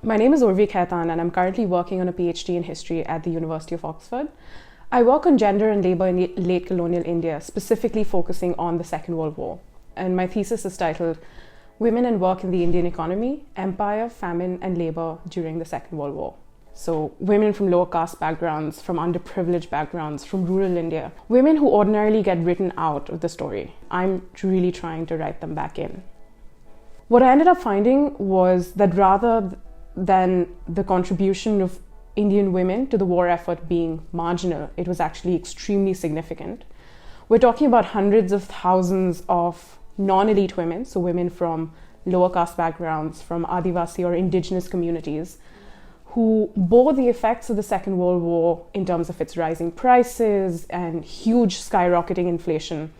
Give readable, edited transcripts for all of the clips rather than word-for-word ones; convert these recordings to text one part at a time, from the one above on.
My name is Urvi Khaitan and I'm currently working on a PhD in history at the University of Oxford. I work on gender and labor in late colonial India, specifically focusing on the Second World War. And my thesis is titled Women and Work in the Indian Economy, Empire, Famine and Labor During the Second World War. So women from lower caste backgrounds, from underprivileged backgrounds, from rural India, women who ordinarily get written out of the story. I'm really trying to write them back in. What I ended up finding was that rather than the contribution of Indian women to the war effort being marginal, it was actually extremely significant. We're talking about hundreds of thousands of non-elite women, so women from lower caste backgrounds, from Adivasi or indigenous communities, who bore the effects of the Second World War in terms of its rising prices and huge skyrocketing inflation,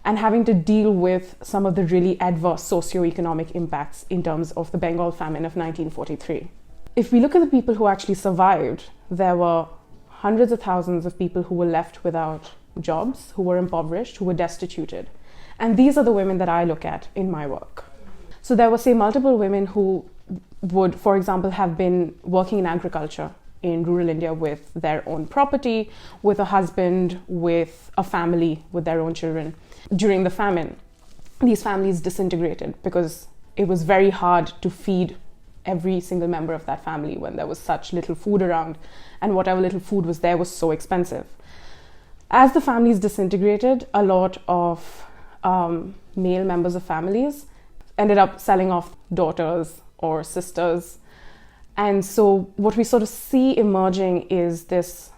and having to deal with some of the really adverse socioeconomic impacts in terms of the Bengal Famine of 1943. If we look at the people who actually survived, there were hundreds of thousands of people who were left without jobs, who were impoverished, who were destituted. And these are the women that I look at in my work. So there were, say, multiple women who would, for example, have been working in agriculture in rural India with their own property, with a husband, with a family, with their own children. During the famine, these families disintegrated because it was very hard to feed every single member of that family when there was such little food around, and whatever little food was there was so expensive. As the families disintegrated, a lot of male members of families ended up selling off daughters or sisters. And so what we sort of see emerging is this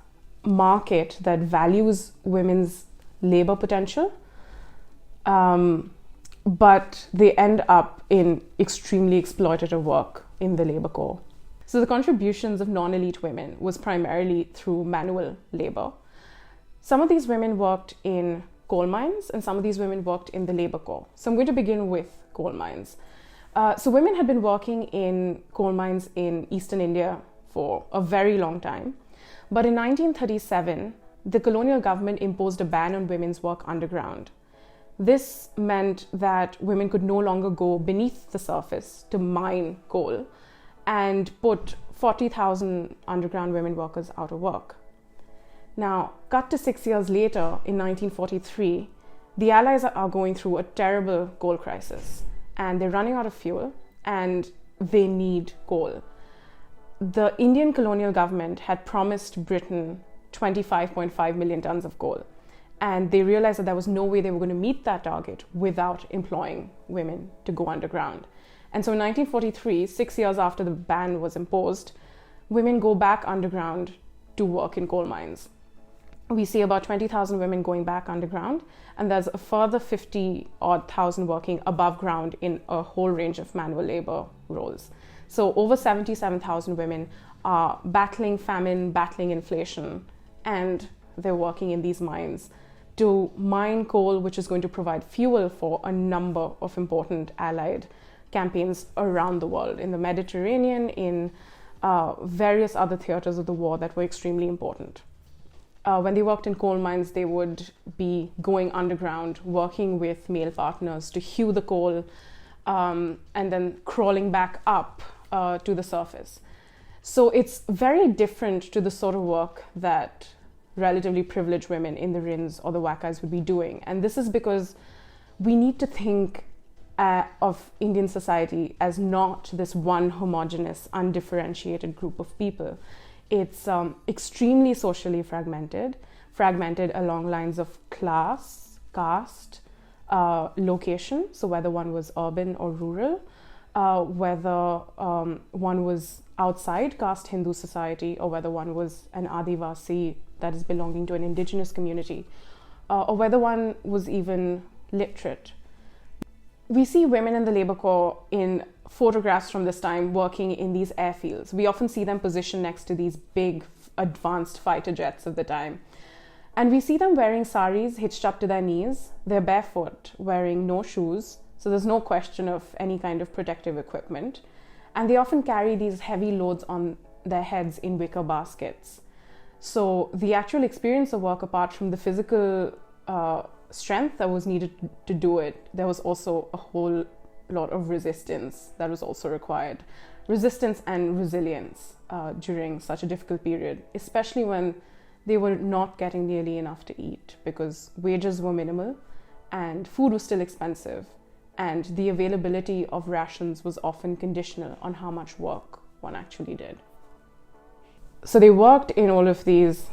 market that values women's labor potential, but they end up in extremely exploitative work in the labor core. So the contributions of non-elite women was primarily through manual labor. Some of these women worked in coal mines and some of these women worked in the labor core. So I'm going to begin with coal mines. So women had been working in coal mines in eastern India for a very long time. But in 1937, the colonial government imposed a ban on women's work underground. This meant that women could no longer go beneath the surface to mine coal and put 40,000 underground women workers out of work. Now, cut to 6 years later, in 1943, the Allies are going through a terrible coal crisis. And they're running out of fuel and they need coal. The Indian colonial government had promised Britain 25.5 million tons of coal. And they realized that there was no way they were going to meet that target without employing women to go underground. And so in 1943, 6 years after the ban was imposed, women go back underground to work in coal mines. We see about 20,000 women going back underground, and there's a further 50-odd thousand working above ground in a whole range of manual labor roles. So over 77,000 women are battling famine, battling inflation, and they're working in these mines to mine coal, which is going to provide fuel for a number of important Allied campaigns around the world, in the Mediterranean, in various other theaters of the war that were extremely important. When they worked in coal mines, they would be going underground, working with male partners to hew the coal, and then crawling back up to the surface. So it's very different to the sort of work that relatively privileged women in the RINs or the WACAs would be doing. And this is because we need to think of Indian society as not this one homogeneous, undifferentiated group of people. It's extremely socially fragmented along lines of class, caste, location, so whether one was urban or rural, whether one was outside caste Hindu society, or whether one was an Adivasi that is belonging to an indigenous community, or whether one was even literate. We see women in the labor corps in photographs from this time working in these airfields. We often see them positioned next to these big advanced fighter jets of the time. And we see them wearing saris hitched up to their knees. They're barefoot, wearing no shoes. So there's no question of any kind of protective equipment. And they often carry these heavy loads on their heads in wicker baskets. So the actual experience of work, apart from the physical strength that was needed to do it, there was also a whole lot of resistance that was also required resistance and resilience during such a difficult period, especially when they were not getting nearly enough to eat because wages were minimal and food was still expensive, and the availability of rations was often conditional on how much work one actually did. So they worked in all of these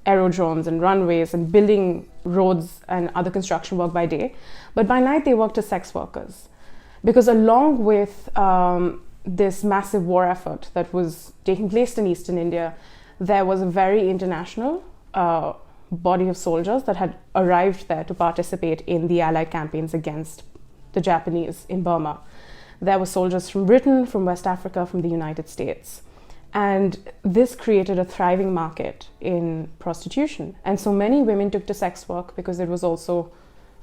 aerodromes and runways and building roads and other construction work by day, but by night they worked as sex workers. Because along with this massive war effort that was taking place in Eastern India, there was a very international body of soldiers that had arrived there to participate in the Allied campaigns against the Japanese in Burma. There were soldiers from Britain, from West Africa, from the United States. And this created a thriving market in prostitution. And so many women took to sex work because it was also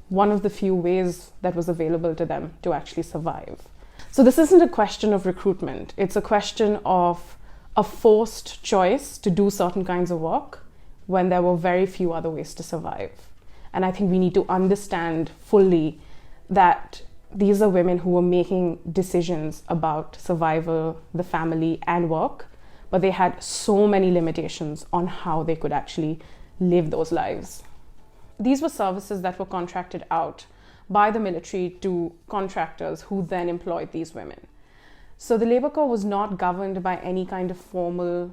one of the few ways that was available to them to actually survive. So this isn't a question of recruitment. It's a question of a forced choice to do certain kinds of work when there were very few other ways to survive. And I think we need to understand fully that these are women who were making decisions about survival, the family, and work, but they had so many limitations on how they could actually live those lives. These were services that were contracted out by the military to contractors who then employed these women. So the labor corps was not governed by any kind of formal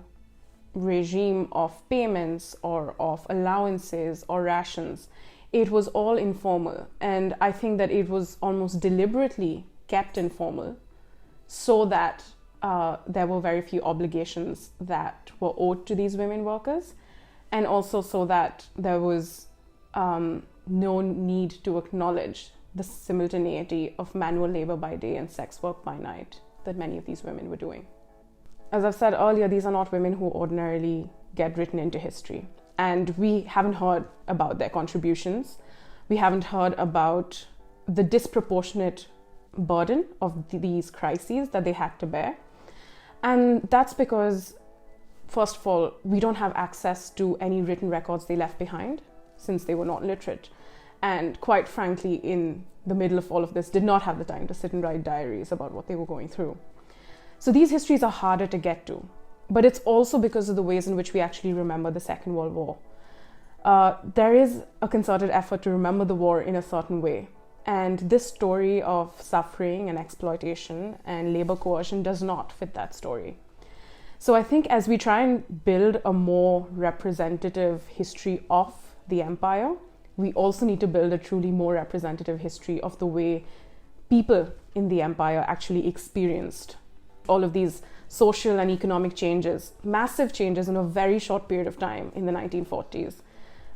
regime of payments or of allowances or rations. It was all informal, and I think that it was almost deliberately kept informal so that there were very few obligations that were owed to these women workers, and also so that there was no need to acknowledge the simultaneity of manual labor by day and sex work by night that many of these women were doing. As I've said earlier, these are not women who ordinarily get written into history. And we haven't heard about their contributions. We haven't heard about the disproportionate burden of these crises that they had to bear. And that's because, first of all, we don't have access to any written records they left behind since they were not literate. And quite frankly, in the middle of all of this, did not have the time to sit and write diaries about what they were going through. So these histories are harder to get to. But it's also because of the ways in which we actually remember the Second World War. There is a concerted effort to remember the war in a certain way. And this story of suffering and exploitation and labor coercion does not fit that story. So I think as we try and build a more representative history of the empire, we also need to build a truly more representative history of the way people in the empire actually experienced all of these social and economic changes, massive changes in a very short period of time in the 1940s,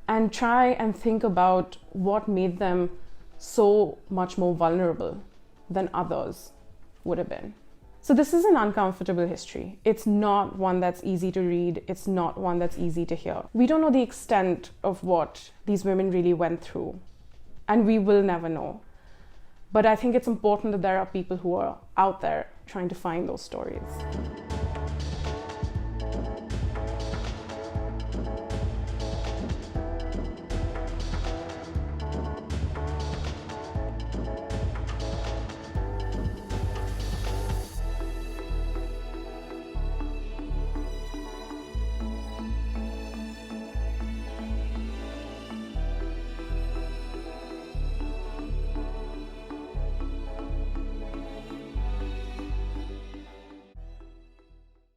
and try and think about what made them so much more vulnerable than others would have been. So this is an uncomfortable history. It's not one that's easy to read. It's not one that's easy to hear. We don't know the extent of what these women really went through, and we will never know. But I think it's important that there are people who are out there trying to find those stories.